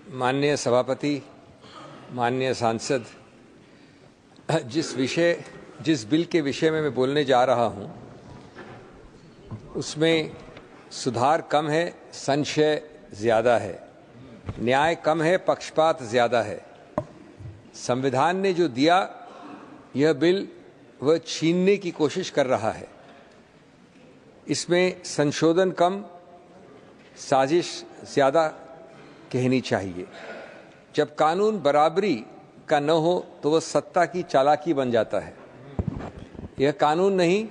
माननीय सभापति, माननीय सांसद, जिस बिल के विषय में मैं बोलने जा रहा हूं, उसमें सुधार कम है, संशय ज़्यादा है, न्याय कम है, पक्षपात ज़्यादा है। संविधान ने जो दिया, यह बिल वह छीनने की कोशिश कर रहा है। इसमें संशोधन कम, साजिश ज़्यादा कहनी चाहिए। जब कानून बराबरी का न हो तो वह सत्ता की चालाकी बन जाता है। यह कानून नहीं,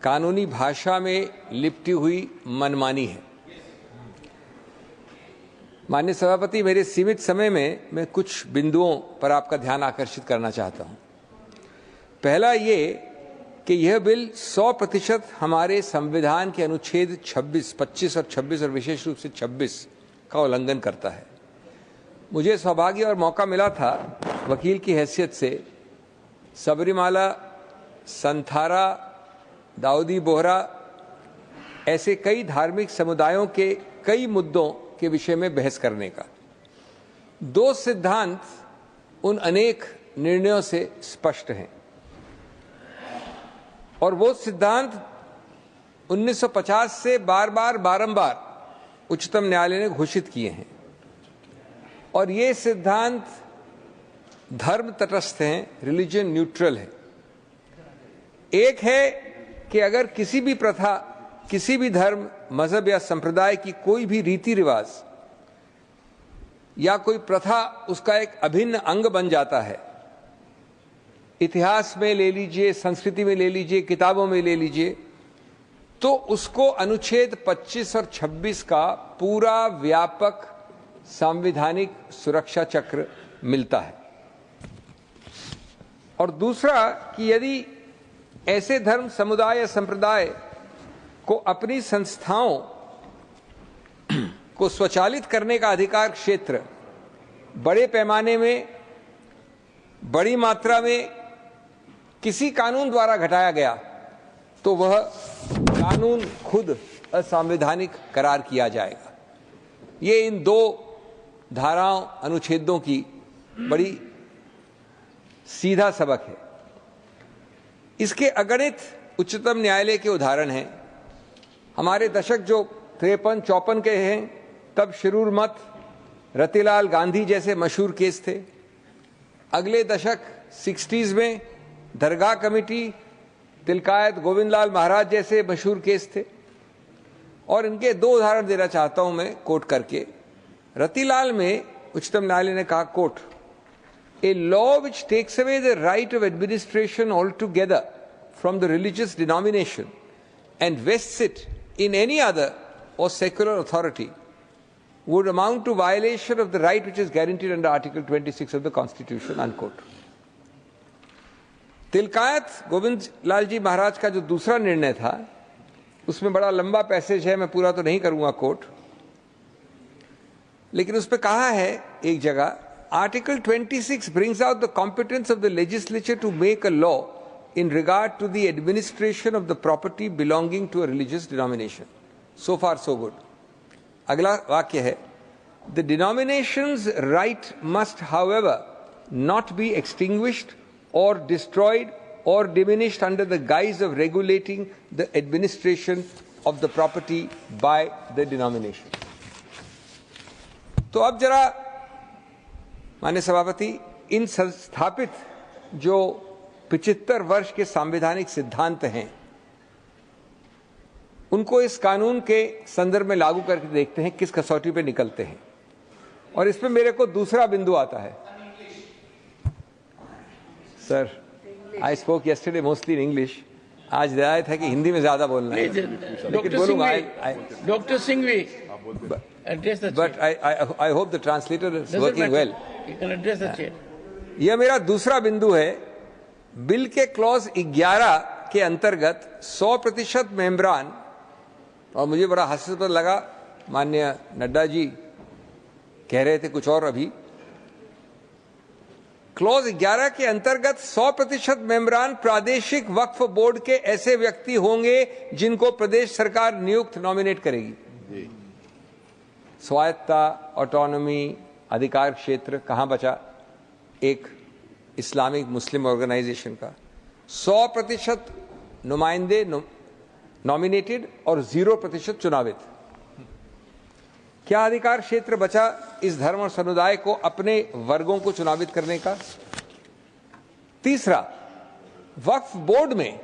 कानूनी भाषा में लिपटी हुई मनमानी है। माननीय सभापति, मेरे सीमित समय में मैं कुछ बिंदुओं पर आपका ध्यान आकर्षित करना चाहता हूं। पहला ये कि यह बिल 100% हमारे संविधान के अनुच्छेद 26, 25 और 26 और विशेष रूप से 26 का उल्लंघन करता है। मुझे सौभाग्य और मौका मिला था वकील की हैसियत से सबरीमाला, संथारा, दाऊदी बोहरा ऐसे कई धार्मिक समुदायों के कई मुद्दों के विषय में बहस करने का। दो सिद्धांत उन अनेक निर्णयों से स्पष्ट हैं और वो सिद्धांत 1950 से बारंबार उच्चतम न्यायालय ने घोषित किए हैं और ये सिद्धांत धर्म तटस्थ हैं, रिलीजन न्यूट्रल है। एक है कि अगर किसी भी प्रथा, किसी भी धर्म, मजहब या संप्रदाय की कोई भी रीति रिवाज या कोई प्रथा उसका एक अभिन्न अंग बन जाता है, इतिहास में ले लीजिए, संस्कृति में ले लीजिए, किताबों में ले लीजिए, तो उसको अनुच्छेद 25 और 26 का पूरा व्यापक संवैधानिक सुरक्षा चक्र मिलता है। और दूसरा कि यदि ऐसे धर्म, समुदाय या संप्रदाय को अपनी संस्थाओं को स्वचालित करने का अधिकार क्षेत्र बड़े पैमाने में, बड़ी मात्रा में किसी कानून द्वारा घटाया गया तो वह कानून खुद असंवैधानिक करार किया जाएगा। ये इन दो धाराओं, अनुच्छेदों की बड़ी सीधा सबक है। इसके अगणित उच्चतम न्यायालय के उदाहरण हैं। हमारे दशक जो 53-54 के हैं, तब शिरूर मत, रतिलाल गांधी जैसे मशहूर केस थे। अगले दशक 60s में दरगाह कमेटी, तिलकायत गोविंदलाल महाराज जैसे मशहूर केस थे। और इनके दो उदाहरण देना चाहता हूं मैं कोट करके। रतिलाल में उच्चतम न्यायालय ने कहा, coat, A law which takes away the right of administration altogether from the religious denomination and vests it in any other or secular authority would amount to violation of the right which is guaranteed under Article 26 of the Constitution, unquote. Tilakayat Govind Lal ji Maharaj का जो दूसरा निर्णय था, उसमें बड़ा लंबा passage है, मैं पूरा तो नहीं करूंगा कोट, लेकिन उसमें कहा है एक जगह, Article 26 brings out the competence of the legislature to make a law in regard to the administration of the property belonging to a religious denomination. So far, so good. अगला वाक्य है, the denomination's right must, however, not be extinguished or destroyed or diminished under the guise of regulating the administration of the property by the denomination. तो अब जरा माननीय सभापति, इन संस्थापित जो 75 वर्ष के संवैधानिक सिद्धांत हैं, उनको इस कानून के संदर्भ में लागू करके देखते हैं किस कसौटी पे निकलते हैं। और इसमें मेरे को दूसरा बिंदु आता है। Sir, I spoke yesterday mostly in English. आज रियायत है कि हिंदी में ज्यादा बोलना है, लेकिन बोलूंगा। Doctor Singhvi, but I hope the translator is working well. You can address the chair. यह मेरा दूसरा बिंदु है। बिल के क्लॉज 11 के अंतर्गत 100% मेंबरान, और मुझे बड़ा हास्यास्पद लगा, माननीय नड्डा जी कह रहे थे कुछ और अभी। क्लॉज 11 के अंतर्गत 100% मेंबरान प्रादेशिक वक्फ बोर्ड के ऐसे व्यक्ति होंगे जिनको प्रदेश सरकार नियुक्त नॉमिनेट करेगी। स्वायत्ता, ऑटोनॉमी, अधिकार क्षेत्र कहाँ बचा? एक इस्लामिक मुस्लिम ऑर्गेनाइजेशन का 100% नुमाइंदे नॉमिनेटेड और 0% चुनावित। क्या अधिकार क्षेत्र बचा इस धर्म और समुदाय को अपने वर्गों को चुनावित करने का? तीसरा, वक्फ बोर्ड में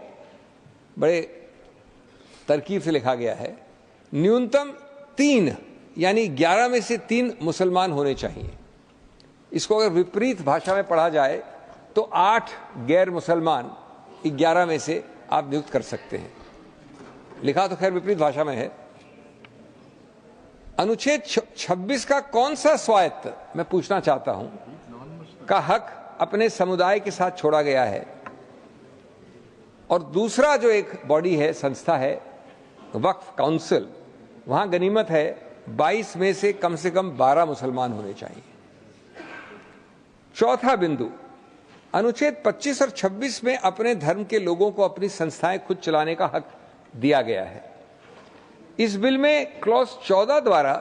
बड़े तरकीब से लिखा गया है न्यूनतम 3 यानी 11 में से 3 मुसलमान होने चाहिए। इसको अगर विपरीत भाषा में पढ़ा जाए तो 8 गैर मुसलमान 11 में से आप नियुक्त कर सकते हैं। लिखा तो खैर विपरीत भाषा में है। अनुच्छेद 26 का कौन सा स्वायत्त, मैं पूछना चाहता हूं, का हक अपने समुदाय के साथ छोड़ा गया है? और दूसरा जो एक बॉडी है, संस्था है वक्फ काउंसिल, वहां गनीमत है 22 में से कम 12 मुसलमान होने चाहिए। चौथा बिंदु, अनुच्छेद 25 और 26 में अपने धर्म के लोगों को अपनी संस्थाएं खुद चलाने का हक दिया गया है। इस बिल में क्लॉज 14 द्वारा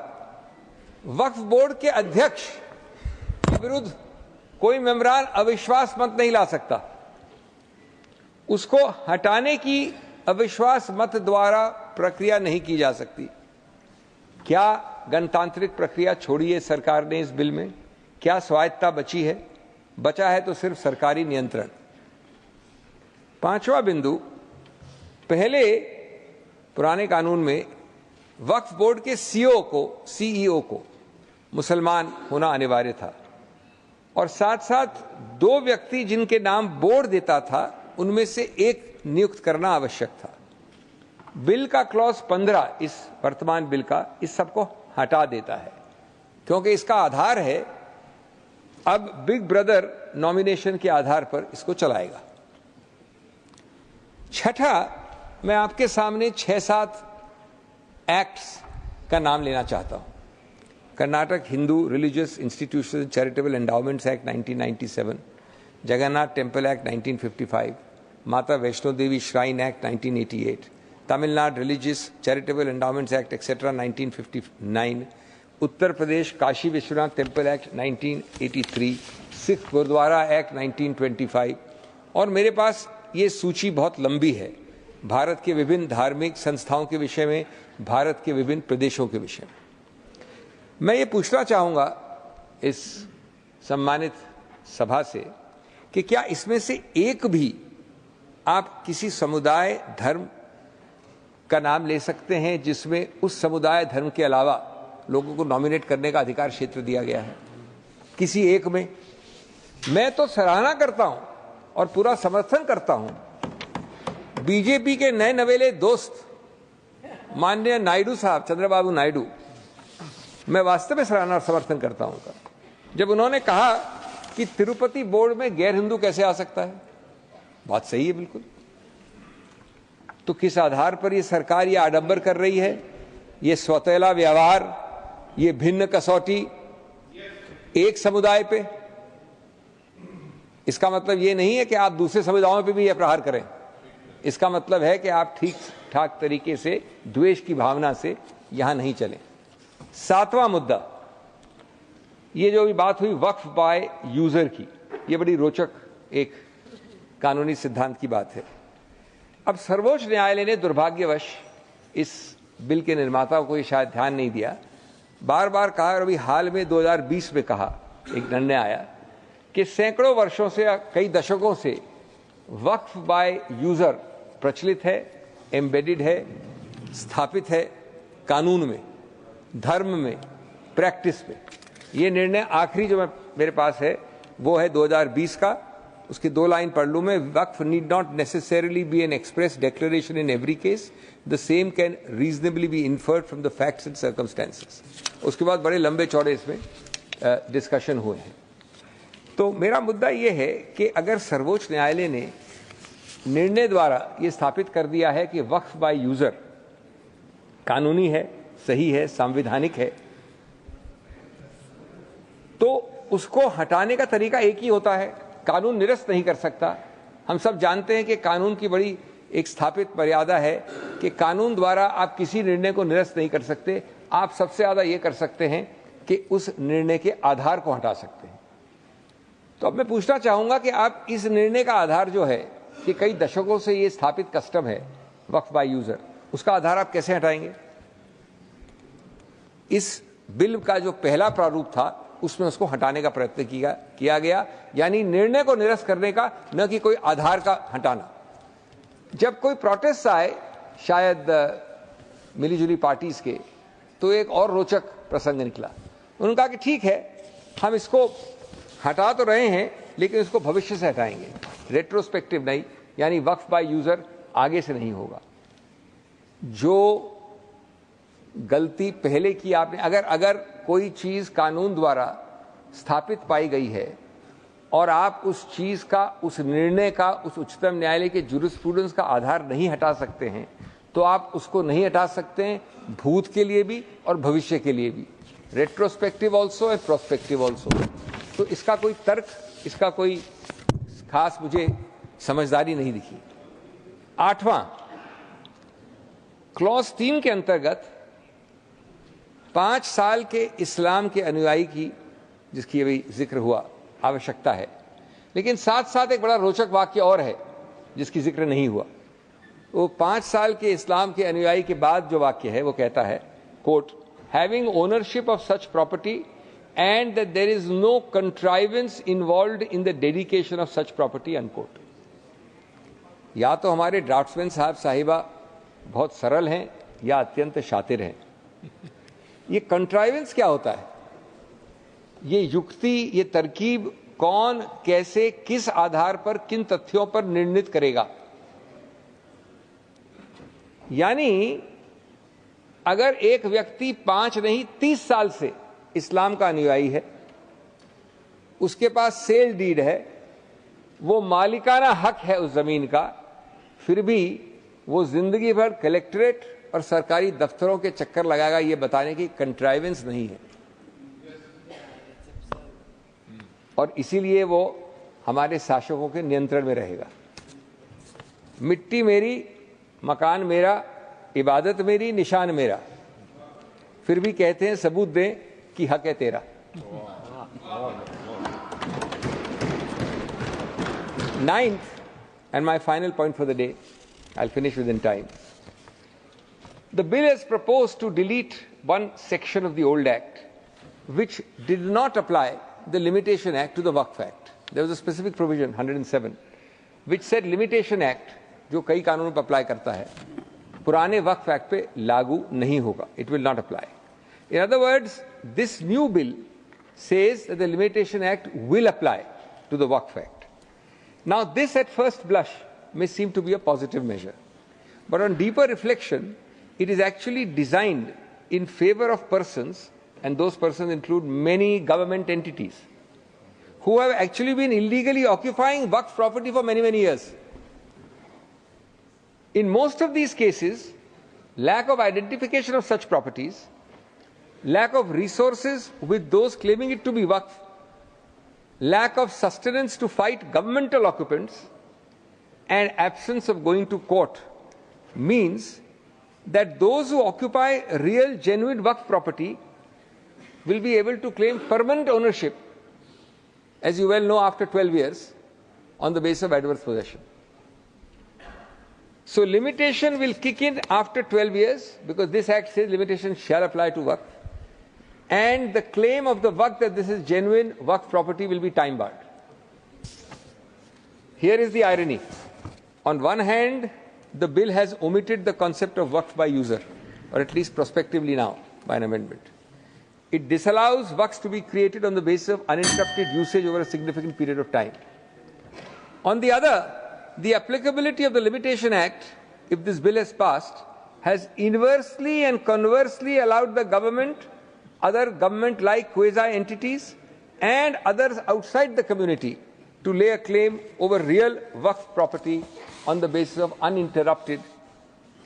वक्फ बोर्ड के अध्यक्ष के विरुद्ध कोई मेंबरान अविश्वास मत नहीं ला सकता। उसको हटाने की अविश्वास मत द्वारा प्रक्रिया नहीं की जा सकती। क्या गणतांत्रिक प्रक्रिया छोड़ी है सरकार ने इस बिल में? क्या स्वायत्तता बची है? बचा है तो सिर्फ सरकारी नियंत्रण। पांचवा बिंदु, पहले पुराने कानून में वक्फ बोर्ड के सीईओ को मुसलमान होना अनिवार्य था और साथ साथ 2 व्यक्ति जिनके नाम बोर्ड देता था उनमें से एक नियुक्त करना आवश्यक था। बिल का क्लॉज 15 इस वर्तमान बिल का इस सबको हटा देता है क्योंकि इसका आधार है अब बिग ब्रदर नॉमिनेशन के आधार पर इसको चलाएगा। छठा, मैं आपके सामने 6-7 एक्ट्स का नाम लेना चाहता हूं। Karnataka Hindu religious institution charitable endowments act 1997, Jagannath temple act 1955, Mata Vaishno Devi shrine act 1988, Tamil Nadu religious charitable endowments act etcetera 1959, Uttar Pradesh Kashi Vishwanath temple act 1983, Sikh Gurdwara act 1925 और मेरे पास ये सूची बहुत लंबी है भारत के विभिन्न धार्मिक संस्थाओं के विषय में, भारत के विभिन्न प्रदेशों के विषय में। मैं ये पूछना चाहूँगा इस सम्मानित सभा से कि क्या इसमें से एक भी आप किसी समुदाय धर्म का नाम ले सकते हैं जिसमें उस समुदाय धर्म के अलावा लोगों को नॉमिनेट करने का अधिकार क्षेत्र दिया गया है? किसी एक में? मैं तो सराहना करता हूं और पूरा समर्थन करता हूं बीजेपी के नए नवेले दोस्त माननीय नायडू साहब, चंद्रबाबू नायडू, मैं वास्तव में सराहना और समर्थन करता हूं उनका, जब उन्होंने कहा कि तिरुपति बोर्ड में गैर हिंदू कैसे आ सकता है। बात सही है बिल्कुल। तो किस आधार पर ये सरकार ये आडंबर कर रही है, ये स्वतैला व्यवहार, ये भिन्न कसौटी एक समुदाय पे? इसका मतलब ये नहीं है कि आप दूसरे समुदायों पे भी ये प्रहार करें। इसका मतलब है कि आप ठीक ठाक तरीके से द्वेष की भावना से यहां नहीं चलें। 7वां मुद्दा, ये जो भी बात हुई वक्फ बाय यूजर की, ये बड़ी रोचक एक कानूनी सिद्धांत की बात है। अब सर्वोच्च न्यायालय ने दुर्भाग्यवश इस बिल के निर्माताओं को ये शायद ध्यान नहीं दिया, बार बार कहा और अभी हाल में 2020 में कहा, एक निर्णय आया कि सैकड़ों वर्षों से, कई दशकों से वक्फ बाय यूजर प्रचलित है, एम्बेडेड है, स्थापित है कानून में, धर्म में, प्रैक्टिस में। ये निर्णय आखिरी जो मेरे पास है वो है 2020 का। उसकी 2 लाइन पढ़ लूं मैं। Waqf need not necessarily be an express declaration in every case, the same can reasonably be inferred from the facts and circumstances. उसके बाद बड़े लंबे चौड़े इसमें डिस्कशन हुए हैं। तो मेरा मुद्दा ये है कि अगर सर्वोच्च न्यायालय ने निर्णय द्वारा ये स्थापित कर दिया है कि वक्फ बाय यूजर कानूनी है, सही है, संवैधानिक है, तो उसको हटाने का तरीका एक ही होता है, कानून निरस्त नहीं कर सकता। हम सब जानते हैं कि कानून की बड़ी एक स्थापित मर्यादा है कि कानून द्वारा आप किसी निर्णय को निरस्त नहीं कर सकते। आप सबसे ज्यादा ये कर सकते हैं कि उस निर्णय के आधार को हटा सकते हैं। तो अब मैं पूछना चाहूंगा कि आप इस निर्णय का आधार जो है कि कई दशकों से ये स्थापित कस्टम है वक्फ बाय यूजर, उसका आधार आप कैसे हटाएंगे? इस बिल का जो पहला प्रारूप था उसमें उसको हटाने का प्रयत्न किया गया, यानी निर्णय को निरस्त करने का, न कि कोई आधार का हटाना। जब कोई प्रोटेस्ट आए शायद मिलीजुली पार्टीज के, तो एक और रोचक प्रसंग निकला। उन्होंने कहा कि ठीक है, हम इसको हटा तो रहे हैं लेकिन इसको भविष्य से हटाएंगे, रेट्रोस्पेक्टिव नहीं, यानी वक्फ बाय यूजर आगे से नहीं होगा। जो गलती पहले की आपने, अगर कोई चीज कानून द्वारा स्थापित पाई गई है और आप उस चीज का, उस निर्णय का, उस उच्चतम न्यायालय के जूरिस्प्रूडेंस का आधार नहीं हटा सकते हैं, तो आप उसको नहीं हटा सकते हैं भूत के लिए भी और भविष्य के लिए भी, retrospective also and prospective also. तो इसका कोई तर्क, इसका कोई खास मुझे समझदारी नहीं दिखी। 8वां क्लॉज 3 के अंतर्गत 5 साल के इस्लाम के अनुयायी की, जिसकी अभी जिक्र हुआ, आवश्यकता है, लेकिन साथ साथ एक बड़ा रोचक वाक्य और है जिसकी जिक्र नहीं हुआ। वो 5 साल के इस्लाम के अनुयायी के बाद जो वाक्य है वो कहता है, quote, having ownership of such property and that there is no contrivance involved in the dedication of such property, unquote. या तो हमारे ड्राफ्ट्समैन साहब साहिबा बहुत सरल हैं या अत्यंत शातिर हैं। ये कंट्राइवेंस क्या होता है? ये युक्ति, ये तरकीब कौन, कैसे, किस आधार पर, किन तथ्यों पर निर्णित करेगा? यानी अगर एक व्यक्ति 5 नहीं 30 साल से इस्लाम का अनुयायी है, उसके पास सेल डीड है, वो मालिकाना हक है उस जमीन का, फिर भी वो जिंदगी भर कलेक्ट्रेट और सरकारी दफ्तरों के चक्कर लगाएगा, ये बताने की कंट्राइवेंस नहीं है। और इसीलिए वो हमारे शासकों के नियंत्रण में रहेगा। मिट्टी मेरी, मकान मेरा, इबादत मेरी, निशान मेरा, फिर भी कहते हैं सबूत दें कि हक है तेरा। Ninth, and my final point for the day, I'll finish within time. The bill has proposed to delete one section of the old act which did not apply the Limitation Act to the Waqf Act. There was a specific provision, 107, which said Limitation Act, जो कई कानूनों पर apply करता है, पुराने वक्फ act पे लागू नहीं होगा. It will not apply. In other words, this new bill says that the Limitation Act will apply to the Waqf Act. Now, this at first blush may seem to be a positive measure, but on deeper reflection, it is actually designed in favor of persons, and those persons include many government entities, who have actually been illegally occupying Waqf property for many, many years. In most of these cases, lack of identification of such properties, lack of resources with those claiming it to be Waqf, lack of sustenance to fight governmental occupants, and absence of going to court means that those who occupy real, genuine Waqf property will be able to claim permanent ownership, as you well know, after 12 years, on the basis of adverse possession. So limitation will kick in after 12 years, because this act says limitation shall apply to Waqf, and the claim of the Waqf that this is genuine Waqf property will be time barred. Here is the irony. On one hand, the bill has omitted the concept of Waqf by user, or at least prospectively now, by an amendment. It disallows Waqfs to be created on the basis of uninterrupted usage over a significant period of time. On the other, the applicability of the Limitation Act, if this bill has passed, has inversely and conversely allowed the government, other government-like quasi-entities, and others outside the community to lay a claim over real Waqf property on the basis of uninterrupted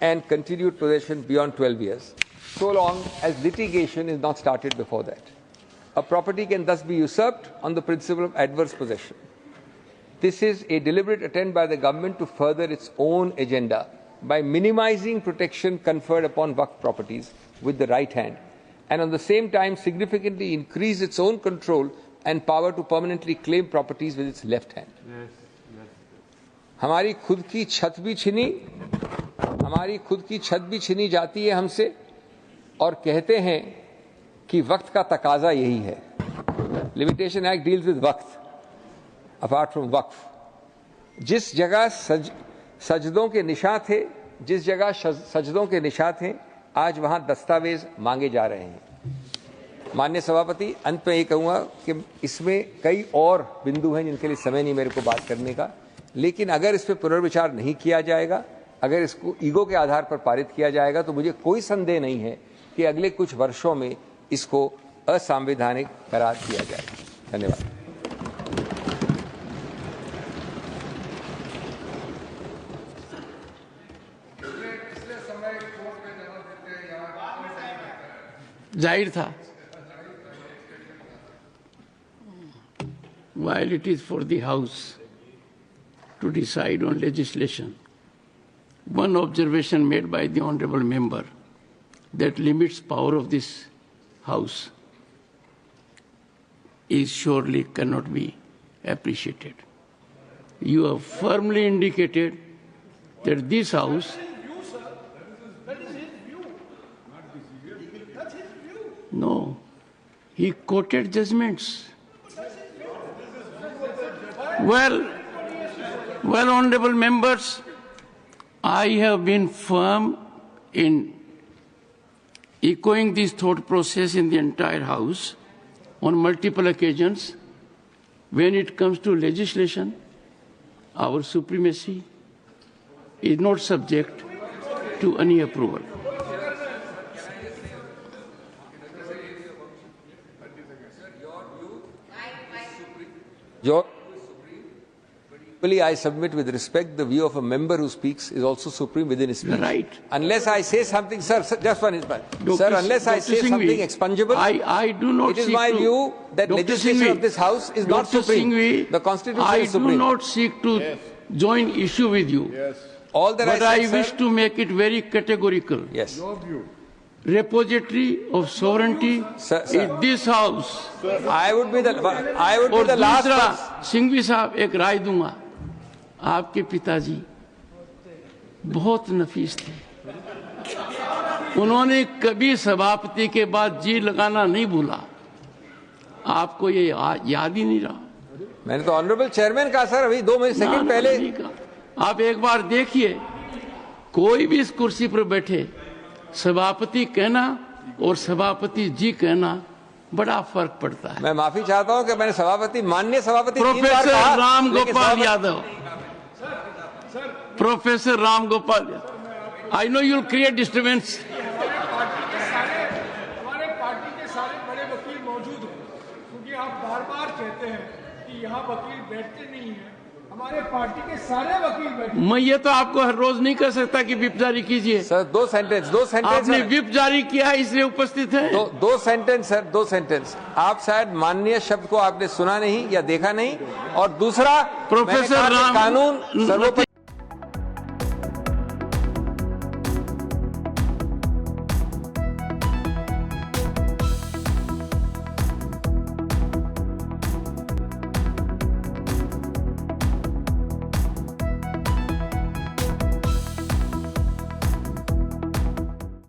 and continued possession beyond 12 years, so long as litigation is not started before that. A property can thus be usurped on the principle of adverse possession. This is a deliberate attempt by the government to further its own agenda by minimizing protection conferred upon Waqf properties with the right hand and on the same time significantly increase its own control and power to permanently claim properties with its left hand. हमारी खुद की छत भी छीनी जाती है हमसे और कहते हैं कि वक्त का तकाजा यही है. लिमिटेशन एक्ट डील्स विद वक्त अपार्ट फ्रॉम वक्फ. जिस जगह सजदों के निशान थे आज वहां दस्तावेज मांगे जा रहे हैं. माननीय सभापति, अंत में ये कहूंगा कि इसमें कई और बिंदु हैं जिनके लिए समय नहीं मेरे को बात करने का, लेकिन अगर इस पर पुनर्विचार नहीं किया जाएगा, अगर इसको ईगो के आधार पर पारित किया जाएगा तो मुझे कोई संदेह नहीं है कि अगले कुछ वर्षों में इसको असंवैधानिक करार दिया जाएगा. धन्यवाद. जाहिर था. While it is for the House to decide on legislation, one observation made by the honourable member that limits power of this House is surely cannot be appreciated. You have firmly indicated that this House No, he quoted judgments. Well, honourable members, I have been firm in echoing this thought process in the entire House on multiple occasions. When it comes to legislation, our supremacy is not subject to any approval. I submit with respect the view of a member who speaks is also supreme within his speech. Right. Unless I say something, sir, just one minute. Sir, unless I say something expungible, I do not. It is my view that legislation of this House is not supreme. The Constitution is supreme. I do not seek to join issue with you. Yes. All that but I said, wish to make it very categorical. Yes. Your view. Repository of sovereignty Sir. is this House. I would be the और last दूसरा, person. Singhvi साहब एक राय दूंगा. आपके पिताजी बहुत नफीस थे. उन्होंने कभी सभापति के बाद जी लगाना नहीं भूला. आपको ये याद ही नहीं रहा. मैंने तो ऑनरेबल चेयरमैन कहा सर अभी 2 सेकंड पहले. आप एक बार देखिए, कोई भी इस कुर्सी पर बैठे सभापति कहना और सभापति जी कहना बड़ा फर्क पड़ता है. मैं माफी चाहता हूं कि मैंने सभापति माननीय सभापति professor Ram Gopal Yadav, professor Ram Gopal, I know you will create disturbance. हमारे पार्टी के सारे बड़े वकील मौजूद हैं, क्योंकि आप बार-बार कहते हैं कि यहाँ वकील बैठते नहीं हैं. हमारे पार्टी के सारे वकील बैठे. मैं ये तो आपको हर रोज नहीं कर सकता कि विप जारी कीजिए. सर 2 सेंटेंस आपने विप जारी किया है इसलिए उपस्थित है. 2 सेंटेंस सर, 2 सेंटेंस. आप शायद माननीय शब्द को आपने सुना नहीं या देखा नहीं. और दूसरा, प्रोफेसर राम कानून सर्वोपरि